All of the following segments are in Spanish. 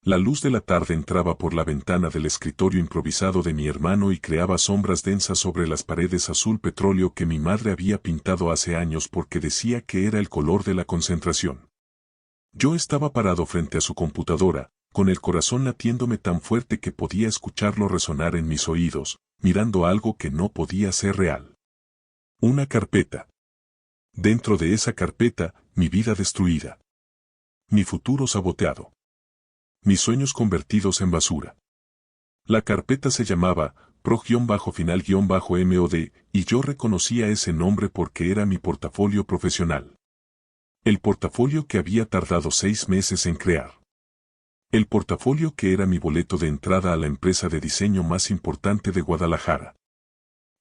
La luz de la tarde entraba por la ventana del escritorio improvisado de mi hermano y creaba sombras densas sobre las paredes azul petróleo que mi madre había pintado hace años porque decía que era el color de la concentración. Yo estaba parado frente a su computadora, con el corazón latiéndome tan fuerte que podía escucharlo resonar en mis oídos, mirando algo que no podía ser real. Una carpeta. Dentro de esa carpeta, mi vida destruida. Mi futuro saboteado. Mis sueños convertidos en basura. La carpeta se llamaba Pro-Final-MOD y yo reconocía ese nombre porque era mi portafolio profesional. El portafolio que había tardado 6 meses en crear. El portafolio que era mi boleto de entrada a la empresa de diseño más importante de Guadalajara.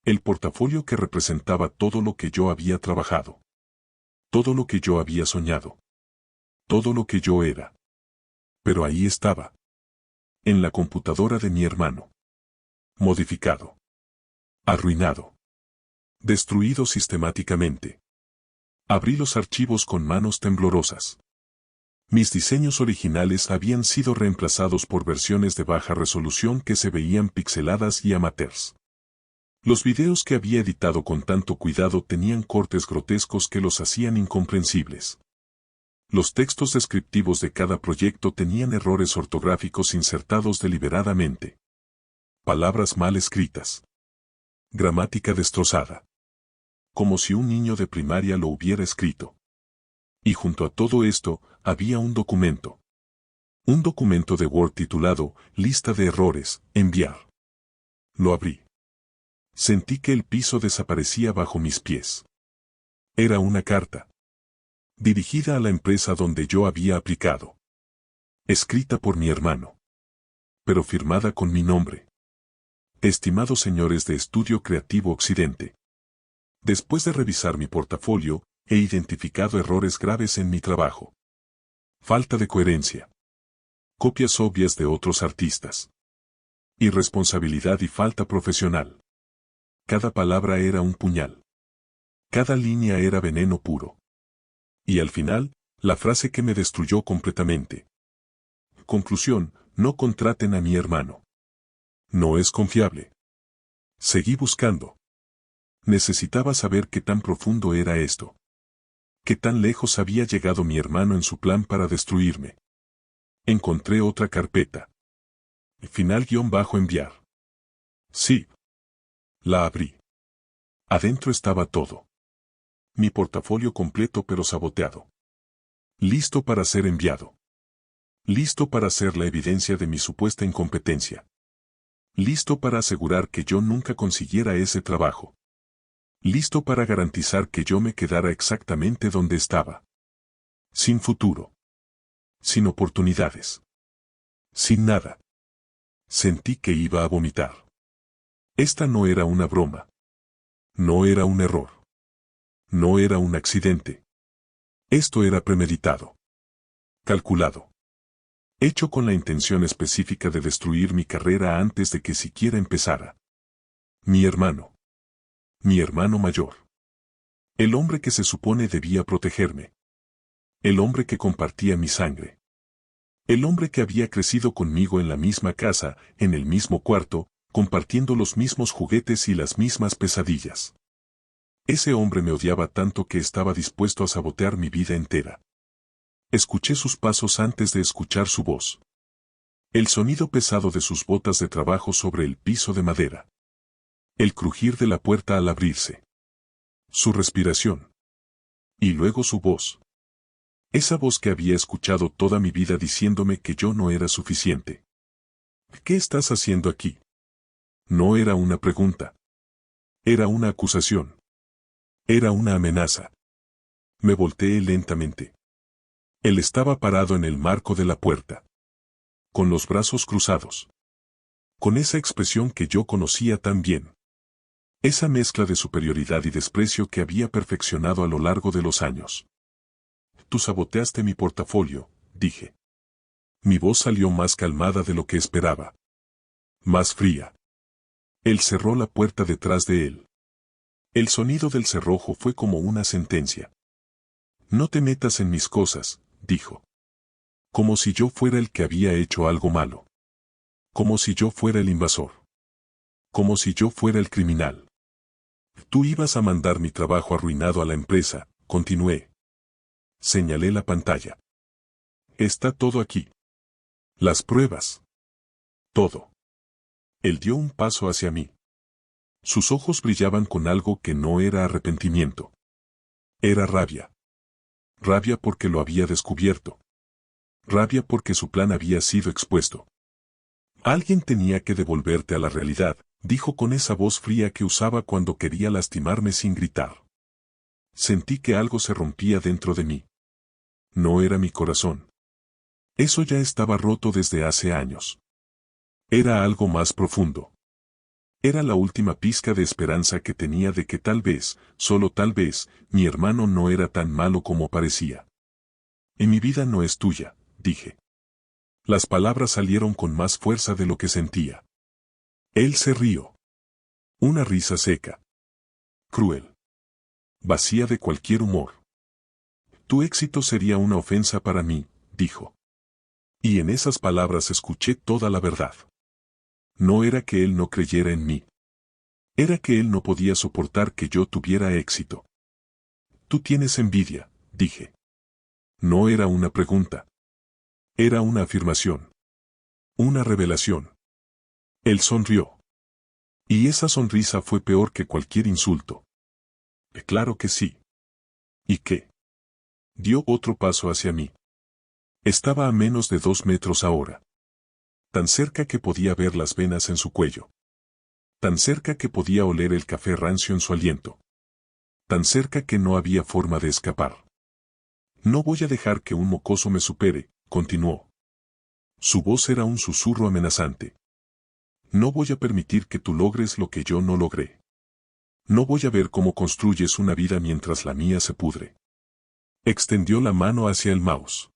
El portafolio que representaba todo lo que yo había trabajado. Todo lo que yo había soñado. Todo lo que yo era. Pero ahí estaba. En la computadora de mi hermano. Modificado. Arruinado. Destruido sistemáticamente. Abrí los archivos con manos temblorosas. Mis diseños originales habían sido reemplazados por versiones de baja resolución que se veían pixeladas y amateurs. Los videos que había editado con tanto cuidado tenían cortes grotescos que los hacían incomprensibles. Los textos descriptivos de cada proyecto tenían errores ortográficos insertados deliberadamente. Palabras mal escritas. Gramática destrozada. Como si un niño de primaria lo hubiera escrito. Y junto a todo esto, había un documento. Un documento de Word titulado Lista de errores, enviar. Lo abrí. Sentí que el piso desaparecía bajo mis pies. Era una carta. Dirigida a la empresa donde yo había aplicado. Escrita por mi hermano. Pero firmada con mi nombre. Estimados señores de Estudio Creativo Occidente. Después de revisar mi portafolio, he identificado errores graves en mi trabajo. Falta de coherencia. Copias obvias de otros artistas. Irresponsabilidad y falta profesional. Cada palabra era un puñal. Cada línea era veneno puro. Y al final, la frase que me destruyó completamente. Conclusión, no contraten a mi hermano. No es confiable. Seguí buscando. Necesitaba saber qué tan profundo era esto. Qué tan lejos había llegado mi hermano en su plan para destruirme. Encontré otra carpeta. Final-enviar. Sí. La abrí. Adentro estaba todo. Mi portafolio completo pero saboteado. Listo para ser enviado. Listo para ser la evidencia de mi supuesta incompetencia. Listo para asegurar que yo nunca consiguiera ese trabajo. Listo para garantizar que yo me quedara exactamente donde estaba. Sin futuro. Sin oportunidades. Sin nada. Sentí que iba a vomitar. Esta no era una broma. No era un error. No era un accidente. Esto era premeditado. Calculado. Hecho con la intención específica de destruir mi carrera antes de que siquiera empezara. Mi hermano. Mi hermano mayor. El hombre que se supone debía protegerme. El hombre que compartía mi sangre. El hombre que había crecido conmigo en la misma casa, en el mismo cuarto, compartiendo los mismos juguetes y las mismas pesadillas. Ese hombre me odiaba tanto que estaba dispuesto a sabotear mi vida entera. Escuché sus pasos antes de escuchar su voz. El sonido pesado de sus botas de trabajo sobre el piso de madera. El crujir de la puerta al abrirse. Su respiración. Y luego su voz. Esa voz que había escuchado toda mi vida diciéndome que yo no era suficiente. ¿Qué estás haciendo aquí? No era una pregunta. Era una acusación. Era una amenaza. Me volteé lentamente. Él estaba parado en el marco de la puerta. Con los brazos cruzados. Con esa expresión que yo conocía tan bien. Esa mezcla de superioridad y desprecio que había perfeccionado a lo largo de los años. Tú saboteaste mi portafolio, dije. Mi voz salió más calmada de lo que esperaba. Más fría. Él cerró la puerta detrás de él. El sonido del cerrojo fue como una sentencia. No te metas en mis cosas, dijo. Como si yo fuera el que había hecho algo malo. Como si yo fuera el invasor. Como si yo fuera el criminal. Tú ibas a mandar mi trabajo arruinado a la empresa, continué. Señalé la pantalla. Está todo aquí. Las pruebas. Todo. Él dio un paso hacia mí. Sus ojos brillaban con algo que no era arrepentimiento. Era rabia. Rabia porque lo había descubierto. Rabia porque su plan había sido expuesto. Alguien tenía que devolverte a la realidad, dijo con esa voz fría que usaba cuando quería lastimarme sin gritar. Sentí que algo se rompía dentro de mí. No era mi corazón. Eso ya estaba roto desde hace años. Era algo más profundo. Era la última pizca de esperanza que tenía de que tal vez, solo tal vez, mi hermano no era tan malo como parecía. Y mi vida no es tuya, dije. Las palabras salieron con más fuerza de lo que sentía. Él se rió. Una risa seca. Cruel. Vacía de cualquier humor. Tu éxito sería una ofensa para mí, dijo. Y en esas palabras escuché toda la verdad. No era que él no creyera en mí. Era que él no podía soportar que yo tuviera éxito. Tú tienes envidia, dije. No era una pregunta. Era una afirmación. Una revelación. Él sonrió. Y esa sonrisa fue peor que cualquier insulto. Claro que sí. ¿Y qué? Dio otro paso hacia mí. Estaba a menos de 2 metros ahora. Tan cerca que podía ver las venas en su cuello. Tan cerca que podía oler el café rancio en su aliento. Tan cerca que no había forma de escapar. No voy a dejar que un mocoso me supere, continuó. Su voz era un susurro amenazante. No voy a permitir que tú logres lo que yo no logré. No voy a ver cómo construyes una vida mientras la mía se pudre. Extendió la mano hacia el mouse.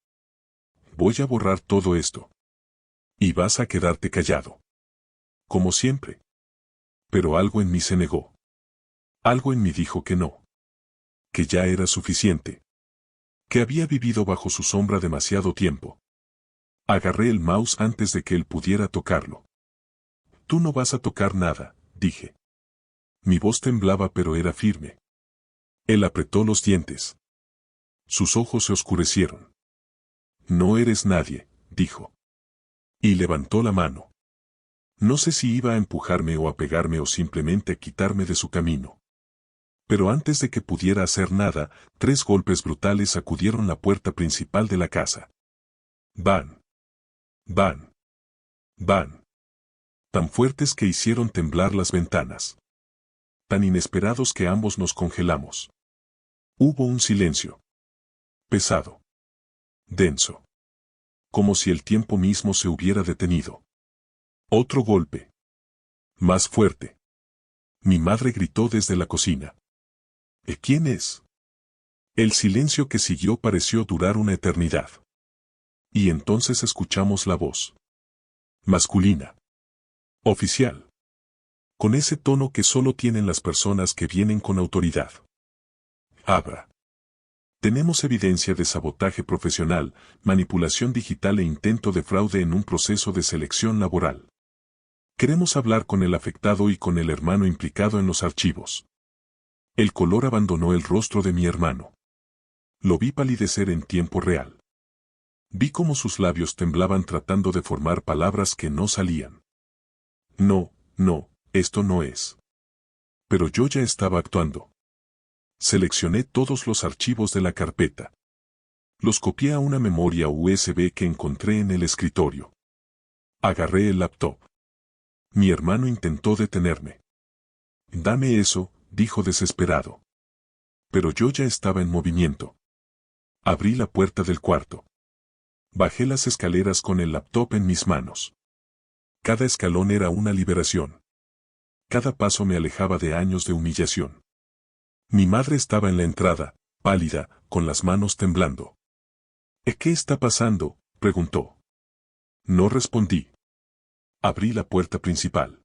Voy a borrar todo esto. Y vas a quedarte callado. Como siempre. Pero algo en mí se negó. Algo en mí dijo que no. Que ya era suficiente. Que había vivido bajo su sombra demasiado tiempo. Agarré el mouse antes de que él pudiera tocarlo. Tú no vas a tocar nada, dije. Mi voz temblaba pero era firme. Él apretó los dientes. Sus ojos se oscurecieron. No eres nadie, dijo. Y levantó la mano. No sé si iba a empujarme o a pegarme o simplemente a quitarme de su camino. Pero antes de que pudiera hacer nada, 3 golpes brutales sacudieron la puerta principal de la casa. Van. Van. Van. Tan fuertes que hicieron temblar las ventanas. Tan inesperados que ambos nos congelamos. Hubo un silencio. Pesado. Denso. Como si el tiempo mismo se hubiera detenido. Otro golpe. Más fuerte. Mi madre gritó desde la cocina. ¿Quién es? El silencio que siguió pareció durar una eternidad. Y entonces escuchamos la voz. Masculina. Oficial. Con ese tono que solo tienen las personas que vienen con autoridad. Abra. Tenemos evidencia de sabotaje profesional, manipulación digital e intento de fraude en un proceso de selección laboral. Queremos hablar con el afectado y con el hermano implicado en los archivos. El color abandonó el rostro de mi hermano. Lo vi palidecer en tiempo real. Vi cómo sus labios temblaban tratando de formar palabras que no salían. No, no, esto no es. Pero yo ya estaba actuando. Seleccioné todos los archivos de la carpeta. Los copié a una memoria USB que encontré en el escritorio. Agarré el laptop. Mi hermano intentó detenerme. Dame eso, dijo desesperado. Pero yo ya estaba en movimiento. Abrí la puerta del cuarto. Bajé las escaleras con el laptop en mis manos. Cada escalón era una liberación. Cada paso me alejaba de años de humillación. Mi madre estaba en la entrada, pálida, con las manos temblando. ¿Qué está pasando?, preguntó. No respondí. Abrí la puerta principal.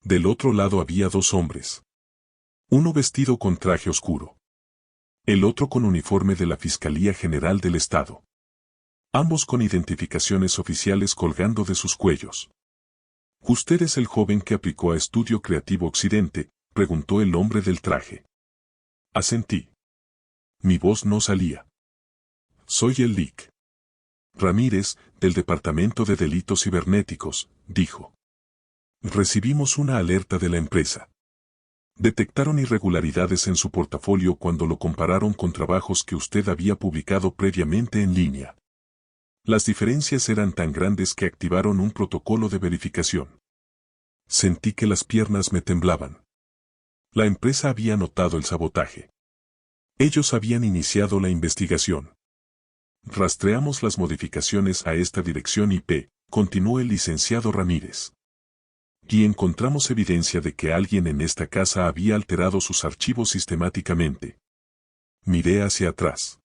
Del otro lado había 2 hombres. Uno vestido con traje oscuro. El otro con uniforme de la Fiscalía General del Estado. ambos con identificaciones oficiales colgando de sus cuellos. ¿Usted es el joven que aplicó a Estudio Creativo Occidente?, preguntó el hombre del traje. Asentí. Mi voz no salía. Soy el Lic. Ramírez, del Departamento de Delitos Cibernéticos, dijo. Recibimos una alerta de la empresa. Detectaron irregularidades en su portafolio cuando lo compararon con trabajos que usted había publicado previamente en línea. Las diferencias eran tan grandes que activaron un protocolo de verificación. Sentí que las piernas me temblaban. La empresa había notado el sabotaje. Ellos habían iniciado la investigación. Rastreamos las modificaciones a esta dirección IP, continuó el licenciado Ramírez. Y encontramos evidencia de que alguien en esta casa había alterado sus archivos sistemáticamente. Miré hacia atrás.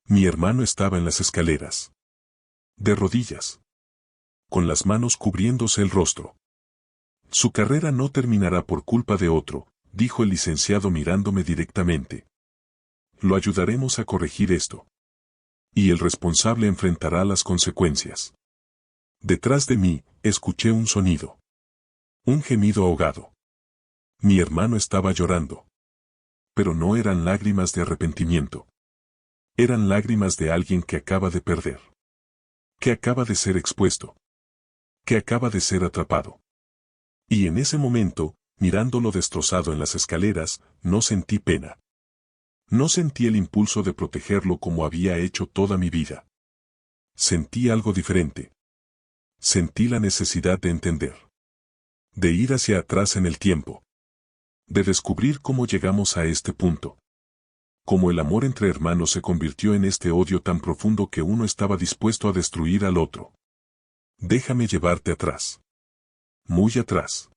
Mi hermano estaba en las escaleras. De rodillas. Con las manos cubriéndose el rostro. Su carrera no terminará por culpa de otro, dijo el licenciado mirándome directamente. Lo ayudaremos a corregir esto. Y el responsable enfrentará las consecuencias. Detrás de mí, escuché un sonido. Un gemido ahogado. Mi hermano estaba llorando. Pero no eran lágrimas de arrepentimiento. Eran lágrimas de alguien que acaba de perder. Que acaba de ser expuesto. Que acaba de ser atrapado. Y en ese momento, mirándolo destrozado en las escaleras, no sentí pena. No sentí el impulso de protegerlo como había hecho toda mi vida. Sentí algo diferente. Sentí la necesidad de entender. De ir hacia atrás en el tiempo. De descubrir cómo llegamos a este punto. Cómo el amor entre hermanos se convirtió en este odio tan profundo que uno estaba dispuesto a destruir al otro. Déjame llevarte atrás. Muy atrás.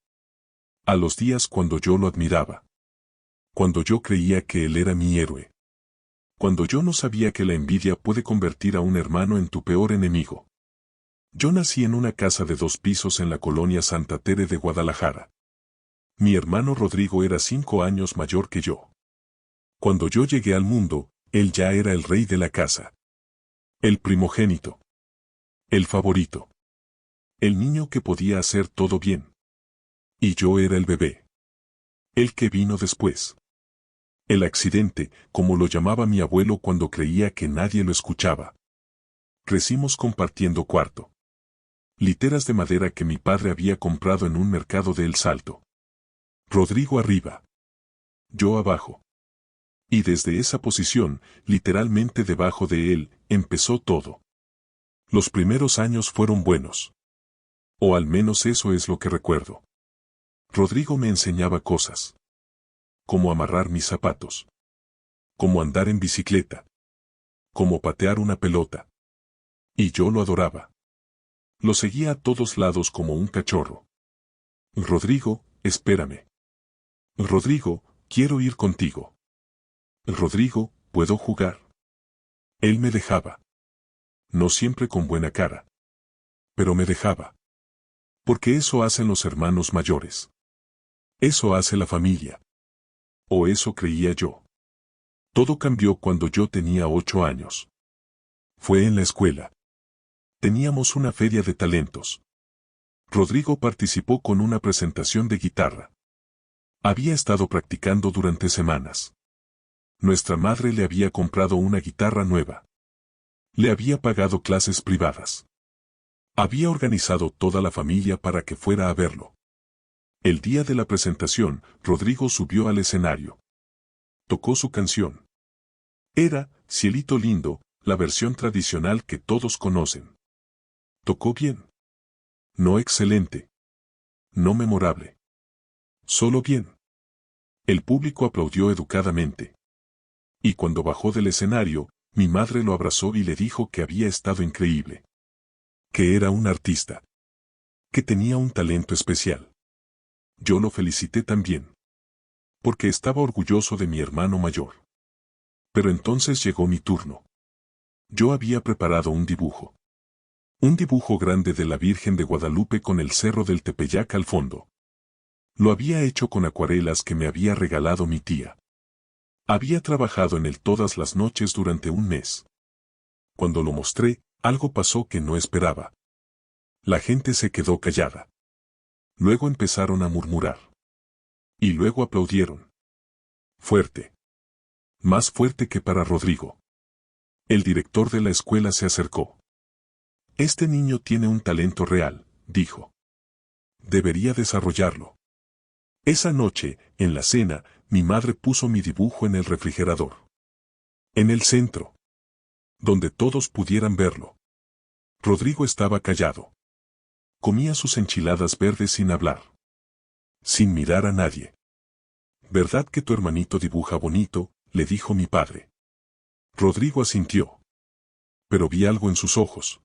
A los días cuando yo lo admiraba. Cuando yo creía que él era mi héroe. Cuando yo no sabía que la envidia puede convertir a un hermano en tu peor enemigo. Yo nací en una casa de 2 pisos en la colonia Santa Tere de Guadalajara. Mi hermano Rodrigo era 5 años mayor que yo. Cuando yo llegué al mundo, él ya era el rey de la casa. El primogénito. El favorito. El niño que podía hacer todo bien. Y yo era el bebé. El que vino después. El accidente, como lo llamaba mi abuelo cuando creía que nadie lo escuchaba. Crecimos compartiendo cuarto. Literas de madera que mi padre había comprado en un mercado de El Salto. Rodrigo arriba. Yo abajo. Y desde esa posición, literalmente debajo de él, empezó todo. Los primeros años fueron buenos. O al menos eso es lo que recuerdo. Rodrigo me enseñaba cosas. Cómo amarrar mis zapatos. Cómo andar en bicicleta. Cómo patear una pelota. Y yo lo adoraba. Lo seguía a todos lados como un cachorro. Rodrigo, espérame. Rodrigo, quiero ir contigo. Rodrigo, ¿puedo jugar? Él me dejaba. No siempre con buena cara. Pero me dejaba. Porque eso hacen los hermanos mayores. Eso hace la familia. O eso creía yo. Todo cambió cuando yo tenía 8 años. Fue en la escuela. Teníamos una feria de talentos. Rodrigo participó con una presentación de guitarra. Había estado practicando durante semanas. Nuestra madre le había comprado una guitarra nueva. Le había pagado clases privadas. Había organizado toda la familia para que fuera a verlo. El día de la presentación, Rodrigo subió al escenario. Tocó su canción. Era, Cielito Lindo, la versión tradicional que todos conocen. Tocó bien. No excelente. No memorable. Solo bien. El público aplaudió educadamente. Y cuando bajó del escenario, mi madre lo abrazó y le dijo que había estado increíble. Que era un artista. Que tenía un talento especial. Yo lo felicité también. Porque estaba orgulloso de mi hermano mayor. Pero entonces llegó mi turno. Yo había preparado un dibujo. Un dibujo grande de la Virgen de Guadalupe con el cerro del Tepeyac al fondo. Lo había hecho con acuarelas que me había regalado mi tía. Había trabajado en él todas las noches durante un mes. Cuando lo mostré, Algo pasó que no esperaba. La gente se quedó callada. Luego empezaron a murmurar. Y luego aplaudieron. Fuerte. Más fuerte que para Rodrigo. El director de la escuela se acercó. Este niño tiene un talento real, dijo. Debería desarrollarlo. Esa noche, en la cena, mi madre puso mi dibujo en el refrigerador. En el centro. Donde todos pudieran verlo. Rodrigo estaba callado. Comía sus enchiladas verdes sin hablar. Sin mirar a nadie. ¿Verdad que tu hermanito dibuja bonito?, le dijo mi padre. Rodrigo asintió. Pero vi algo en sus ojos.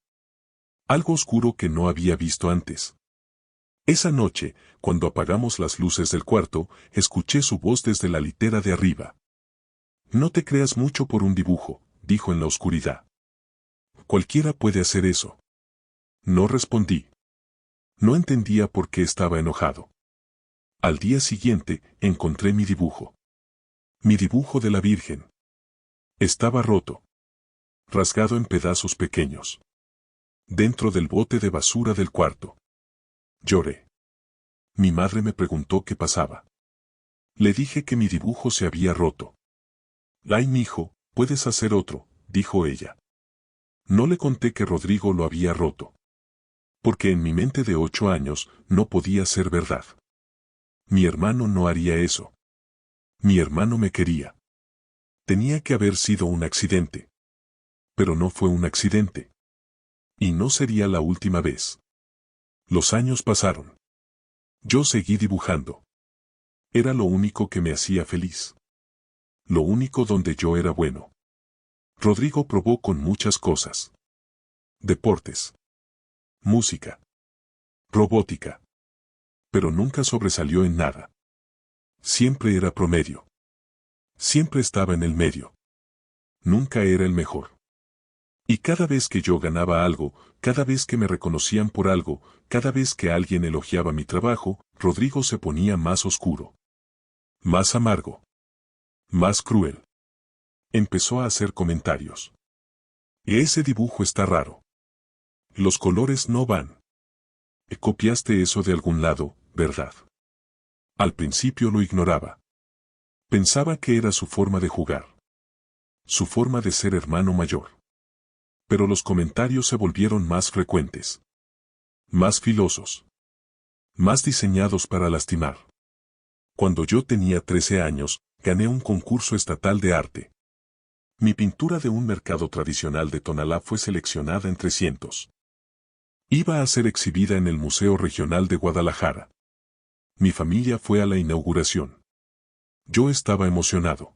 Algo oscuro que no había visto antes. Esa noche, cuando apagamos las luces del cuarto, escuché su voz desde la litera de arriba. No te creas mucho por un dibujo, dijo en la oscuridad. Cualquiera puede hacer eso. No respondí. No entendía por qué estaba enojado. Al día siguiente, encontré mi dibujo. Mi dibujo de la Virgen. Estaba roto. Rasgado en pedazos pequeños. Dentro del bote de basura del cuarto. Lloré. Mi madre me preguntó qué pasaba. Le dije que mi dibujo se había roto. Ay, mijo, puedes hacer otro, dijo ella. No le conté que Rodrigo lo había roto. Porque en mi mente de 8 años no podía ser verdad. Mi hermano no haría eso. Mi hermano me quería. Tenía que haber sido un accidente. Pero no fue un accidente. Y no sería la última vez. Los años pasaron. Yo seguí dibujando. Era lo único que me hacía feliz. Lo único donde yo era bueno. Rodrigo probó con muchas cosas. Deportes. Música. Robótica. Pero nunca sobresalió en nada. Siempre era promedio. Siempre estaba en el medio. Nunca era el mejor. Y cada vez que yo ganaba algo, cada vez que me reconocían por algo, cada vez que alguien elogiaba mi trabajo, Rodrigo se ponía más oscuro. Más amargo. Más cruel. Empezó a hacer comentarios. Ese dibujo está raro. Los colores no van. Copiaste eso de algún lado, ¿verdad? Al principio lo ignoraba. Pensaba que era su forma de jugar. Su forma de ser hermano mayor. Pero los comentarios se volvieron más frecuentes. Más filosos. Más diseñados para lastimar. Cuando yo tenía 13 años, gané un concurso estatal de arte. Mi pintura de un mercado tradicional de Tonalá fue seleccionada entre cientos. Iba a ser exhibida en el Museo Regional de Guadalajara. Mi familia fue a la inauguración. Yo estaba emocionado.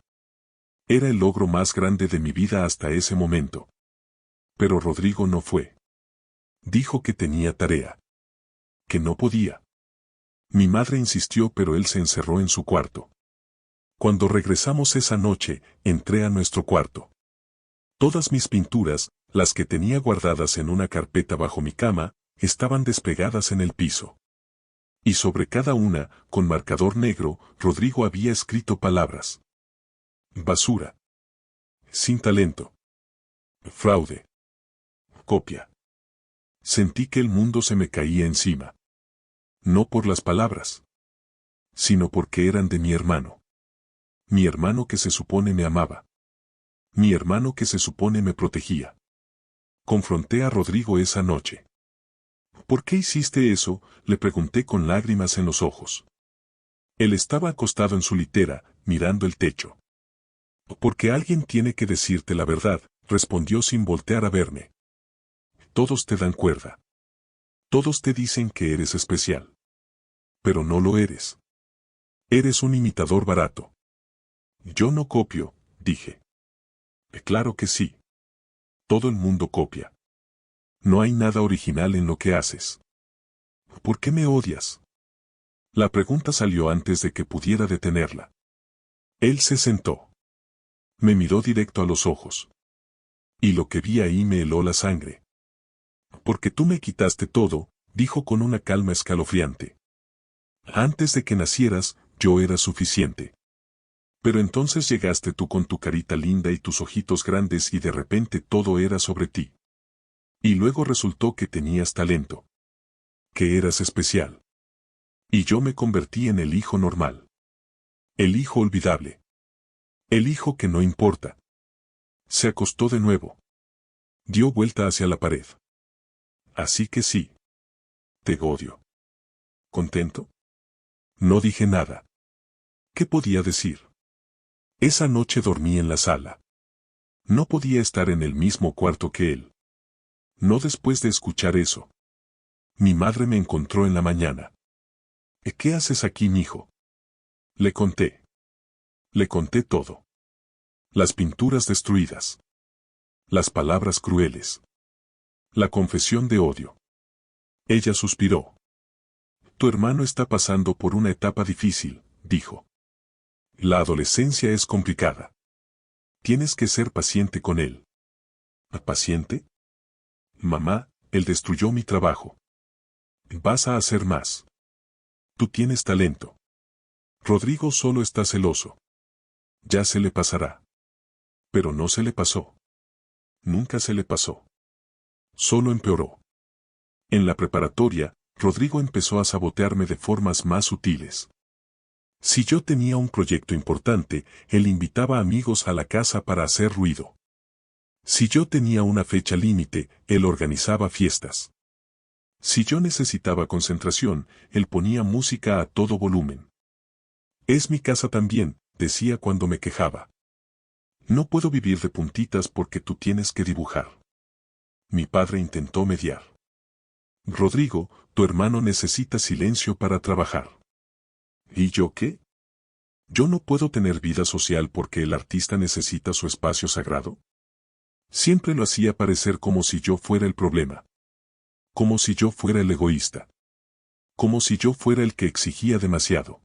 Era el logro más grande de mi vida hasta ese momento. Pero Rodrigo no fue. Dijo que tenía tarea. Que no podía. Mi madre insistió, pero él se encerró en su cuarto. Cuando regresamos esa noche, entré a nuestro cuarto. Todas mis pinturas, las que tenía guardadas en una carpeta bajo mi cama, estaban despegadas en el piso. Y sobre cada una, con marcador negro, Rodrigo había escrito palabras. Basura. Sin talento. Fraude. Copia. Sentí que el mundo se me caía encima. No por las palabras, sino porque eran de mi hermano. Mi hermano que se supone me amaba. Mi hermano que se supone me protegía. Confronté a Rodrigo esa noche. ¿Por qué hiciste eso?, le pregunté con lágrimas en los ojos. Él estaba acostado en su litera, mirando el techo. Porque alguien tiene que decirte la verdad, respondió sin voltear a verme. Todos te dan cuerda. Todos te dicen que eres especial. Pero no lo eres. Eres un imitador barato. Yo no copio, dije. Claro que sí. Todo el mundo copia. No hay nada original en lo que haces. ¿Por qué me odias? La pregunta salió antes de que pudiera detenerla. Él se sentó. Me miró directo a los ojos. Y lo que vi ahí me heló la sangre. Porque tú me quitaste todo, dijo con una calma escalofriante. Antes de que nacieras, yo era suficiente. Pero entonces llegaste tú con tu carita linda y tus ojitos grandes y de repente todo era sobre ti. Y luego resultó que tenías talento. Que eras especial. Y yo me convertí en el hijo normal. El hijo olvidable. El hijo que no importa. Se acostó de nuevo. Dio vuelta hacia la pared. Así que sí. Te odio. ¿Contento? No dije nada. ¿Qué podía decir? Esa noche dormí en la sala. No podía estar en el mismo cuarto que él. No después de escuchar eso. Mi madre me encontró en la mañana. ¿Qué haces aquí, mijo? Le conté. Le conté todo. Las pinturas destruidas. Las palabras crueles. La confesión de odio. Ella suspiró. Tu hermano está pasando por una etapa difícil, dijo. La adolescencia es complicada. Tienes que ser paciente con él. ¿Paciente? Mamá, él destruyó mi trabajo. Vas a hacer más. Tú tienes talento. Rodrigo solo está celoso. Ya se le pasará. Pero no se le pasó. Nunca se le pasó. Solo empeoró. En la preparatoria, Rodrigo empezó a sabotearme de formas más sutiles. Si yo tenía un proyecto importante, él invitaba amigos a la casa para hacer ruido. Si yo tenía una fecha límite, él organizaba fiestas. Si yo necesitaba concentración, él ponía música a todo volumen. Es mi casa también, decía cuando me quejaba. No puedo vivir de puntitas porque tú tienes que dibujar. Mi padre intentó mediar. Rodrigo, tu hermano necesita silencio para trabajar. ¿Y yo qué? ¿Yo no puedo tener vida social porque el artista necesita su espacio sagrado? Siempre lo hacía parecer como si yo fuera el problema. Como si yo fuera el egoísta. Como si yo fuera el que exigía demasiado.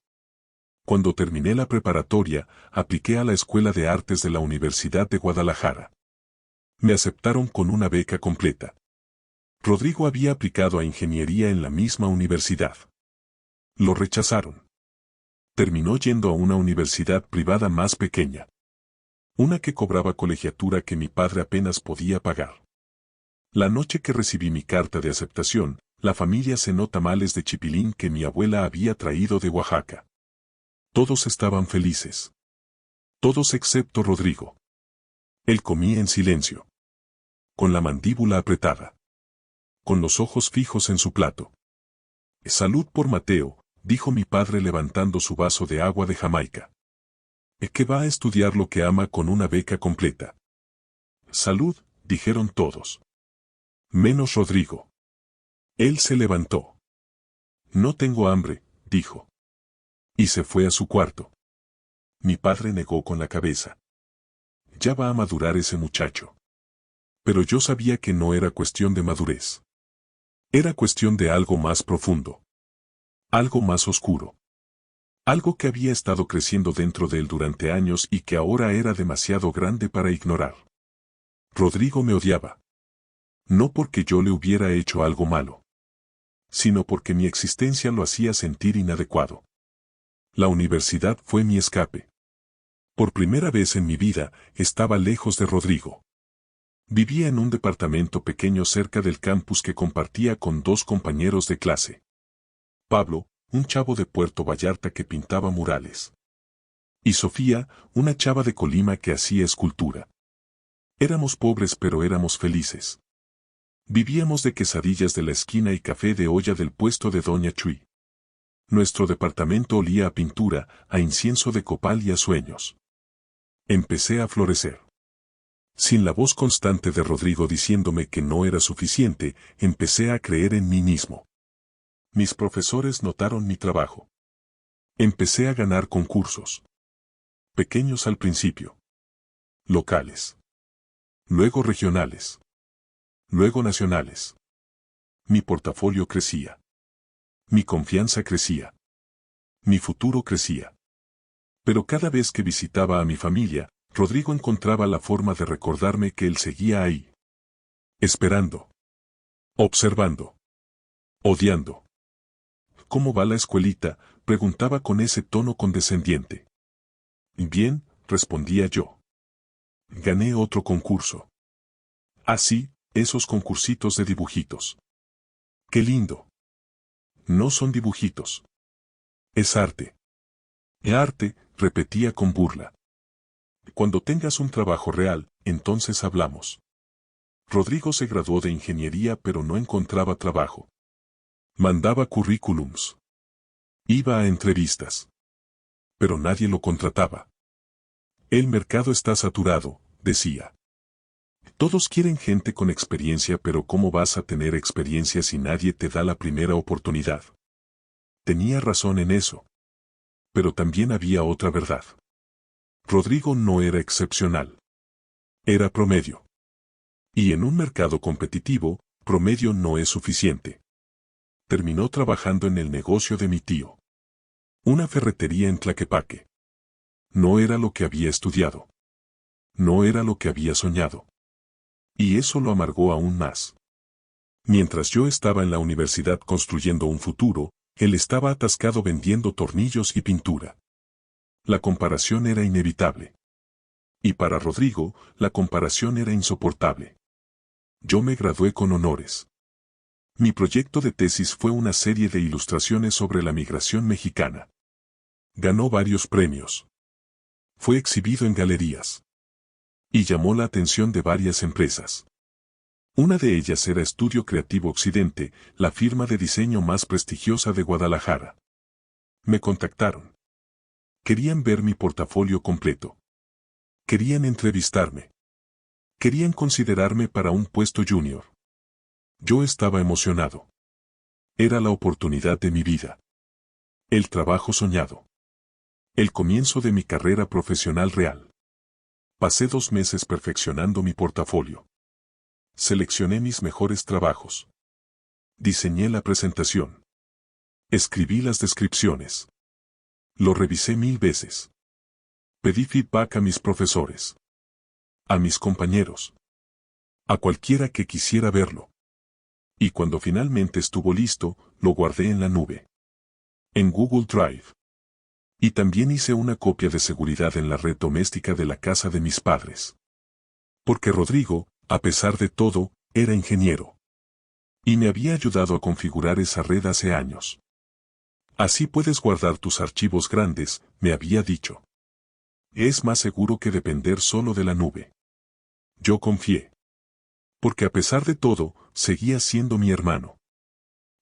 Cuando terminé la preparatoria, apliqué a la Escuela de Artes de la Universidad de Guadalajara. Me aceptaron con una beca completa. Rodrigo había aplicado a ingeniería en la misma universidad. Lo rechazaron. Terminó yendo a una universidad privada más pequeña. Una que cobraba colegiatura que mi padre apenas podía pagar. La noche que recibí mi carta de aceptación, la familia cenó tamales de chipilín que mi abuela había traído de Oaxaca. Todos estaban felices. Todos excepto Rodrigo. Él comía en silencio. Con la mandíbula apretada. Con los ojos fijos en su plato. Salud por Mateo, dijo mi padre levantando su vaso de agua de Jamaica. Que va a estudiar lo que ama con una beca completa. Salud, dijeron todos. Menos Rodrigo. Él se levantó. No tengo hambre, dijo. Y se fue a su cuarto. Mi padre negó con la cabeza. Ya va a madurar ese muchacho. Pero yo sabía que no era cuestión de madurez. Era cuestión de algo más profundo. Algo más oscuro. Algo que había estado creciendo dentro de él durante años y que ahora era demasiado grande para ignorar. Rodrigo me odiaba. No porque yo le hubiera hecho algo malo, sino porque mi existencia lo hacía sentir inadecuado. La universidad fue mi escape. Por primera vez en mi vida, estaba lejos de Rodrigo. Vivía en un departamento pequeño cerca del campus que compartía con dos compañeros de clase. Pablo, un chavo de Puerto Vallarta que pintaba murales. Y Sofía, una chava de Colima que hacía escultura. Éramos pobres pero éramos felices. Vivíamos de quesadillas de la esquina y café de olla del puesto de Doña Chuy. Nuestro departamento olía a pintura, a incienso de copal y a sueños. Empecé a florecer. Sin la voz constante de Rodrigo diciéndome que no era suficiente, empecé a creer en mí mismo. Mis profesores notaron mi trabajo. Empecé a ganar concursos. Pequeños al principio. Locales. Luego regionales. Luego nacionales. Mi portafolio crecía. Mi confianza crecía. Mi futuro crecía. Pero cada vez que visitaba a mi familia, Rodrigo encontraba la forma de recordarme que él seguía ahí. Esperando. Observando. Odiando. ¿Cómo va la escuelita?, preguntaba con ese tono condescendiente. Bien, respondía yo. Gané otro concurso. Ah, sí, esos concursitos de dibujitos. ¡Qué lindo! No son dibujitos. Es arte. Arte, repetía con burla. Cuando tengas un trabajo real, entonces hablamos. Rodrigo se graduó de ingeniería pero no encontraba trabajo. Mandaba currículums. Iba a entrevistas. Pero nadie lo contrataba. El mercado está saturado, decía. Todos quieren gente con experiencia, pero ¿cómo vas a tener experiencia si nadie te da la primera oportunidad? Tenía razón en eso. Pero también había otra verdad. Rodrigo no era excepcional. Era promedio. Y en un mercado competitivo, promedio no es suficiente. Terminó trabajando en el negocio de mi tío. Una ferretería en Tlaquepaque. No era lo que había estudiado. No era lo que había soñado. Y eso lo amargó aún más. Mientras yo estaba en la universidad construyendo un futuro, él estaba atascado vendiendo tornillos y pintura. La comparación era inevitable. Y para Rodrigo, la comparación era insoportable. Yo me gradué con honores. Mi proyecto de tesis fue una serie de ilustraciones sobre la migración mexicana. Ganó varios premios. Fue exhibido en galerías. Y llamó la atención de varias empresas. Una de ellas era Estudio Creativo Occidente, la firma de diseño más prestigiosa de Guadalajara. Me contactaron. Querían ver mi portafolio completo. Querían entrevistarme. Querían considerarme para un puesto junior. Yo estaba emocionado. Era la oportunidad de mi vida. El trabajo soñado. El comienzo de mi carrera profesional real. Pasé 2 meses perfeccionando mi portafolio. Seleccioné mis mejores trabajos. Diseñé la presentación. Escribí las descripciones. Lo revisé 1000 veces. Pedí feedback a mis profesores. A mis compañeros. A cualquiera que quisiera verlo. Y cuando finalmente estuvo listo, lo guardé en la nube. En Google Drive. Y también hice una copia de seguridad en la red doméstica de la casa de mis padres. Porque Rodrigo, a pesar de todo, era ingeniero. Y me había ayudado a configurar esa red hace años. Así puedes guardar tus archivos grandes, me había dicho. Es más seguro que depender solo de la nube. Yo confié. Porque a pesar de todo, seguía siendo mi hermano.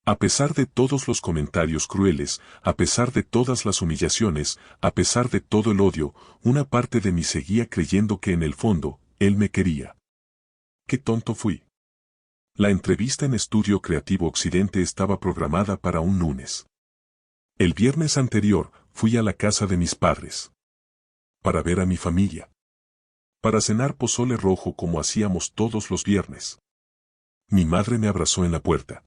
A pesar de todos los comentarios crueles, a pesar de todas las humillaciones, a pesar de todo el odio, una parte de mí seguía creyendo que en el fondo, él me quería. ¡Qué tonto fui! La entrevista en Estudio Creativo Occidente estaba programada para un lunes. El viernes anterior, fui a la casa de mis padres. Para ver a mi familia. Para cenar pozole rojo como hacíamos todos los viernes. Mi madre me abrazó en la puerta.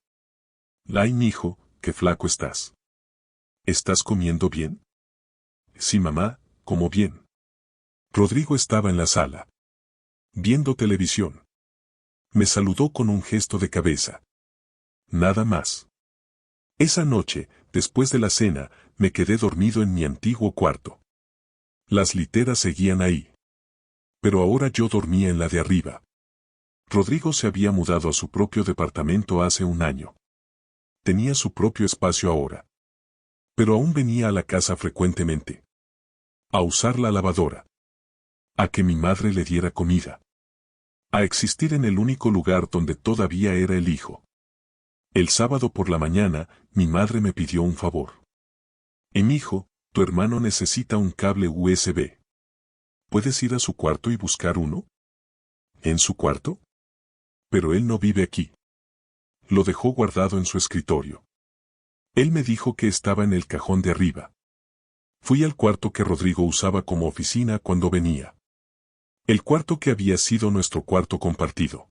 Lai, mijo, qué flaco estás. ¿Estás comiendo bien? Sí, mamá, como bien. Rodrigo estaba en la sala. Viendo televisión. Me saludó con un gesto de cabeza. Nada más. Esa noche, después de la cena, me quedé dormido en mi antiguo cuarto. Las literas seguían ahí. Pero ahora yo dormía en la de arriba. Rodrigo se había mudado a su propio departamento hace un año. Tenía su propio espacio ahora. Pero aún venía a la casa frecuentemente. A usar la lavadora. A que mi madre le diera comida. A existir en el único lugar donde todavía era el hijo. El sábado por la mañana, mi madre me pidió un favor. Hijo, tu hermano necesita un cable USB. ¿Puedes ir a su cuarto y buscar uno? ¿En su cuarto? Pero él no vive aquí. Lo dejó guardado en su escritorio. Él me dijo que estaba en el cajón de arriba. Fui al cuarto que Rodrigo usaba como oficina cuando venía. El cuarto que había sido nuestro cuarto compartido.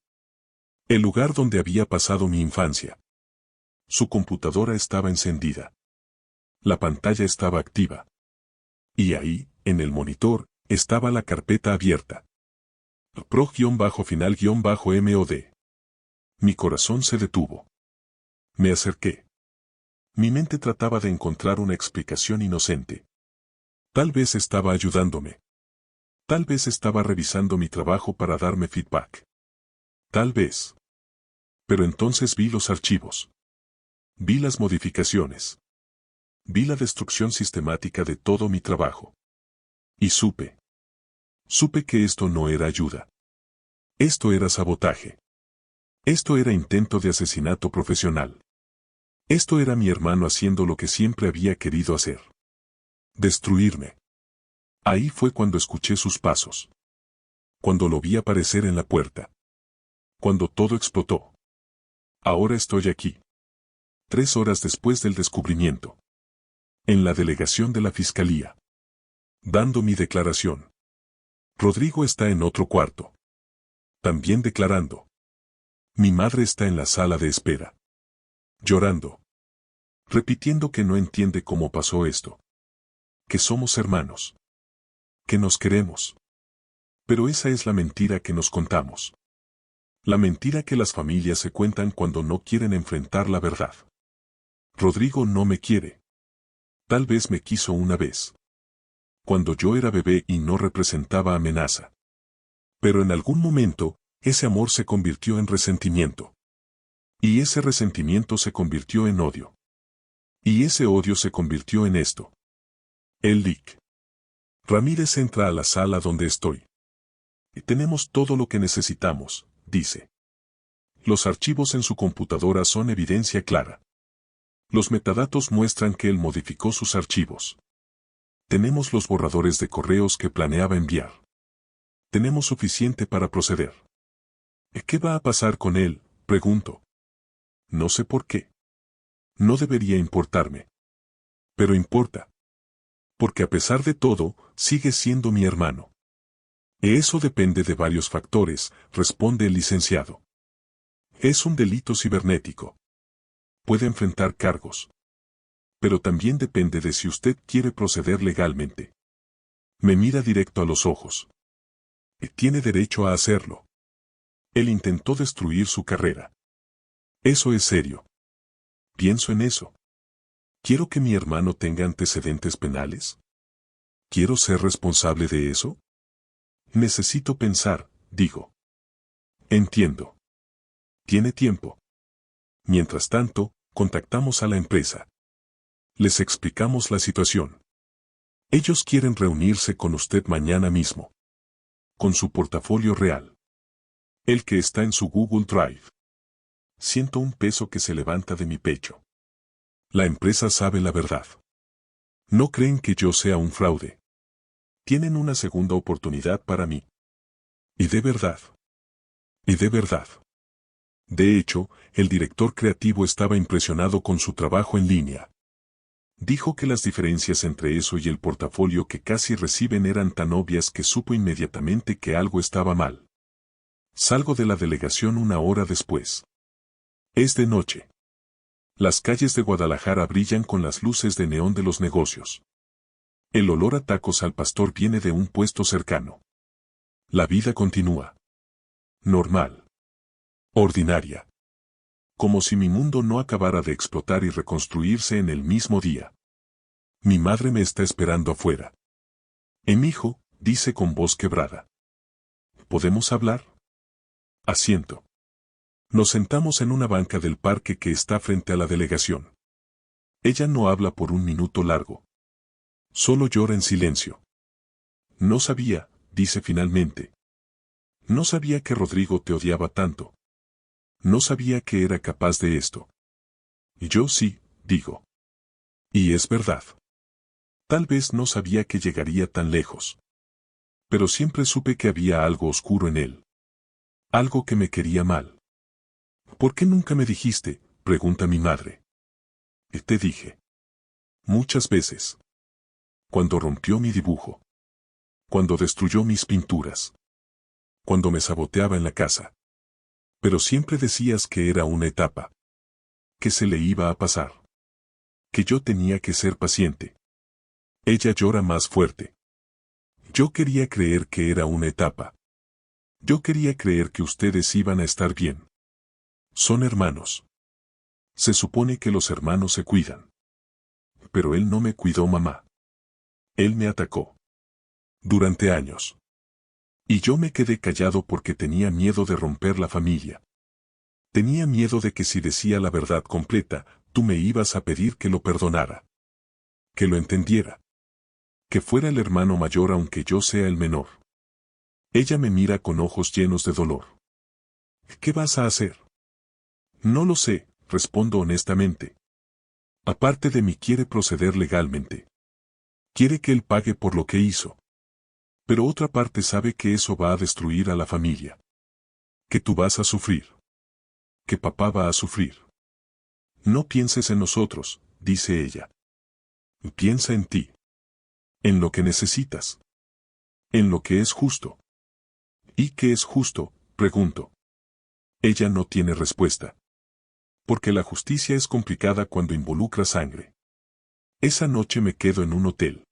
El lugar donde había pasado mi infancia. Su computadora estaba encendida. La pantalla estaba activa. Y ahí, en el monitor, estaba la carpeta abierta. Pro-final-mod. Mi corazón se detuvo. Me acerqué. Mi mente trataba de encontrar una explicación inocente. Tal vez estaba ayudándome. Tal vez estaba revisando mi trabajo para darme feedback. Tal vez. Pero entonces vi los archivos. Vi las modificaciones. Vi la destrucción sistemática de todo mi trabajo. Y supe. Supe que esto no era ayuda. Esto era sabotaje. Esto era intento de asesinato profesional. Esto era mi hermano haciendo lo que siempre había querido hacer. Destruirme. Ahí fue cuando escuché sus pasos. Cuando lo vi aparecer en la puerta. Cuando todo explotó. Ahora estoy aquí. 3 horas después del descubrimiento. En la delegación de la fiscalía. Dando mi declaración. Rodrigo está en otro cuarto. También declarando. Mi madre está en la sala de espera. Llorando. Repitiendo que no entiende cómo pasó esto. Que somos hermanos. Que nos queremos. Pero esa es la mentira que nos contamos. La mentira que las familias se cuentan cuando no quieren enfrentar la verdad. Rodrigo no me quiere. Tal vez me quiso una vez. Cuando yo era bebé y no representaba amenaza. Pero en algún momento, ese amor se convirtió en resentimiento. Y ese resentimiento se convirtió en odio. Y ese odio se convirtió en esto. El Lic. Ramírez entra a la sala donde estoy. Tenemos todo lo que necesitamos, dice. Los archivos en su computadora son evidencia clara. Los metadatos muestran que él modificó sus archivos. Tenemos los borradores de correos que planeaba enviar. Tenemos suficiente para proceder. ¿Qué va a pasar con él?, pregunto. No sé por qué. No debería importarme. Pero importa. Porque a pesar de todo, sigue siendo mi hermano. Eso depende de varios factores, responde el licenciado. Es un delito cibernético. Puede enfrentar cargos. Pero también depende de si usted quiere proceder legalmente. Me mira directo a los ojos. Tiene derecho a hacerlo. Él intentó destruir su carrera. Eso es serio. Pienso en eso. ¿Quiero que mi hermano tenga antecedentes penales? ¿Quiero ser responsable de eso? Necesito pensar, digo. Entiendo. Tiene tiempo. Mientras tanto, contactamos a la empresa. Les explicamos la situación. Ellos quieren reunirse con usted mañana mismo. Con su portafolio real. El que está en su Google Drive. Siento un peso que se levanta de mi pecho. La empresa sabe la verdad. No creen que yo sea un fraude. Tienen una segunda oportunidad para mí. Y de verdad. Y de verdad. De hecho, el director creativo estaba impresionado con su trabajo en línea. Dijo que las diferencias entre eso y el portafolio que casi reciben eran tan obvias que supo inmediatamente que algo estaba mal. Salgo de la delegación 1 hora después. Es de noche. Las calles de Guadalajara brillan con las luces de neón de los negocios. El olor a tacos al pastor viene de un puesto cercano. La vida continúa. Normal. Ordinaria. Como si mi mundo no acabara de explotar y reconstruirse en el mismo día. Mi madre me está esperando afuera. Hijo, dice con voz quebrada. ¿Podemos hablar? Asiento. Nos sentamos en una banca del parque que está frente a la delegación. Ella no habla por un minuto largo. Solo llora en silencio. No sabía, dice finalmente. No sabía que Rodrigo te odiaba tanto. No sabía que era capaz de esto. Y yo sí, digo. Y es verdad. Tal vez no sabía que llegaría tan lejos. Pero siempre supe que había algo oscuro en él. Algo que me quería mal. ¿Por qué nunca me dijiste?, pregunta mi madre. Te dije. Muchas veces. Cuando rompió mi dibujo. Cuando destruyó mis pinturas. Cuando me saboteaba en la casa. Pero siempre decías que era una etapa. Que se le iba a pasar. Que yo tenía que ser paciente. Ella llora más fuerte. Yo quería creer que era una etapa. Yo quería creer que ustedes iban a estar bien. Son hermanos. Se supone que los hermanos se cuidan. Pero él no me cuidó, mamá. Él me atacó. Durante años. Y yo me quedé callado porque tenía miedo de romper la familia. Tenía miedo de que si decía la verdad completa, tú me ibas a pedir que lo perdonara. Que lo entendiera. Que fuera el hermano mayor aunque yo sea el menor. Ella me mira con ojos llenos de dolor. ¿Qué vas a hacer? No lo sé, respondo honestamente. Aparte de mí quiere proceder legalmente. Quiere que él pague por lo que hizo. Pero otra parte sabe que eso va a destruir a la familia. Que tú vas a sufrir. Que papá va a sufrir. No pienses en nosotros, dice ella. Piensa en ti. En lo que necesitas. En lo que es justo. ¿Y qué es justo?, pregunto. Ella no tiene respuesta. Porque la justicia es complicada cuando involucra sangre. Esa noche me quedo en un hotel.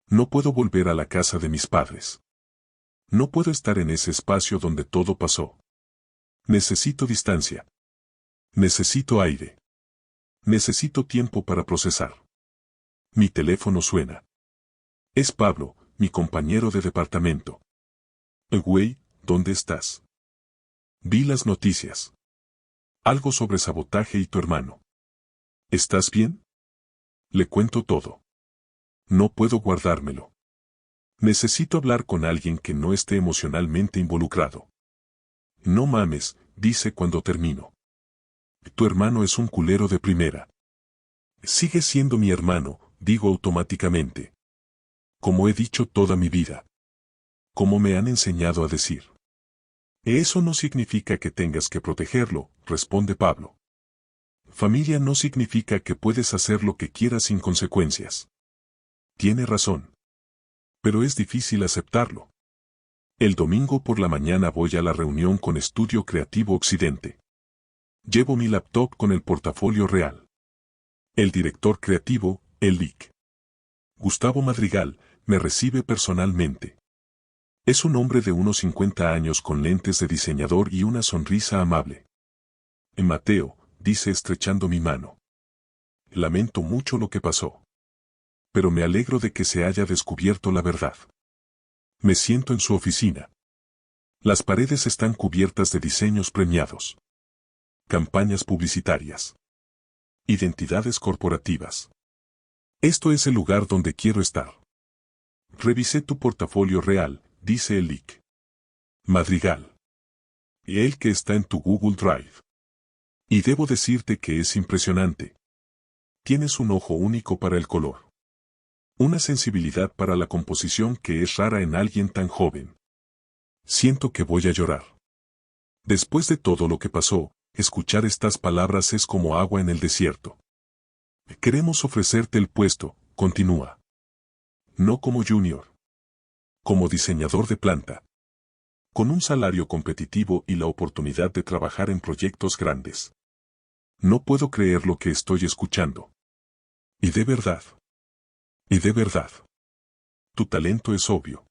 No puedo volver a la casa de mis padres. No puedo estar en ese espacio donde todo pasó. Necesito distancia. Necesito aire. Necesito tiempo para procesar. Mi teléfono suena. Es Pablo, mi compañero de departamento. Güey, ¿dónde estás? Vi las noticias. Algo sobre sabotaje y tu hermano. ¿Estás bien? Le cuento todo. No puedo guardármelo. Necesito hablar con alguien que no esté emocionalmente involucrado. No mames, dice cuando termino. Tu hermano es un culero de primera. Sigue siendo mi hermano, digo automáticamente. Como he dicho toda mi vida. Como me han enseñado a decir. Eso no significa que tengas que protegerlo, responde Pablo. Familia no significa que puedes hacer lo que quieras sin consecuencias. Tiene razón. Pero es difícil aceptarlo. El domingo por la mañana voy a la reunión con Estudio Creativo Occidente. Llevo mi laptop con el portafolio real. El director creativo, el Lic. Gustavo Madrigal, me recibe personalmente. Es un hombre de unos 50 años con lentes de diseñador y una sonrisa amable. Mateo, dice estrechando mi mano. Lamento mucho lo que pasó. Pero me alegro de que se haya descubierto la verdad. Me siento en su oficina. Las paredes están cubiertas de diseños premiados. Campañas publicitarias. Identidades corporativas. Esto es el lugar donde quiero estar. Revisé tu portafolio real, dice el Lic. Madrigal. Y el que está en tu Google Drive. Y debo decirte que es impresionante. Tienes un ojo único para el color. Una sensibilidad para la composición que es rara en alguien tan joven. Siento que voy a llorar. Después de todo lo que pasó, escuchar estas palabras es como agua en el desierto. Queremos ofrecerte el puesto, continúa. No como junior. Como diseñador de planta. Con un salario competitivo y la oportunidad de trabajar en proyectos grandes. No puedo creer lo que estoy escuchando. Y de verdad. Y de verdad. Tu talento es obvio.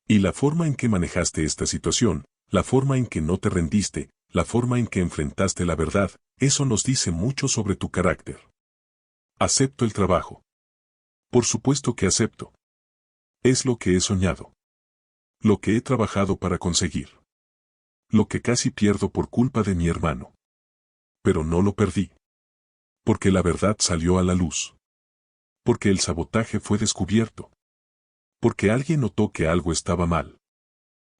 Y la forma en que manejaste esta situación, la forma en que no te rendiste, la forma en que enfrentaste la verdad, eso nos dice mucho sobre tu carácter. Acepto el trabajo. Por supuesto que acepto. Es lo que he soñado. Lo que he trabajado para conseguir. Lo que casi pierdo por culpa de mi hermano. Pero no lo perdí. Porque la verdad salió a la luz. Porque el sabotaje fue descubierto. Porque alguien notó que algo estaba mal.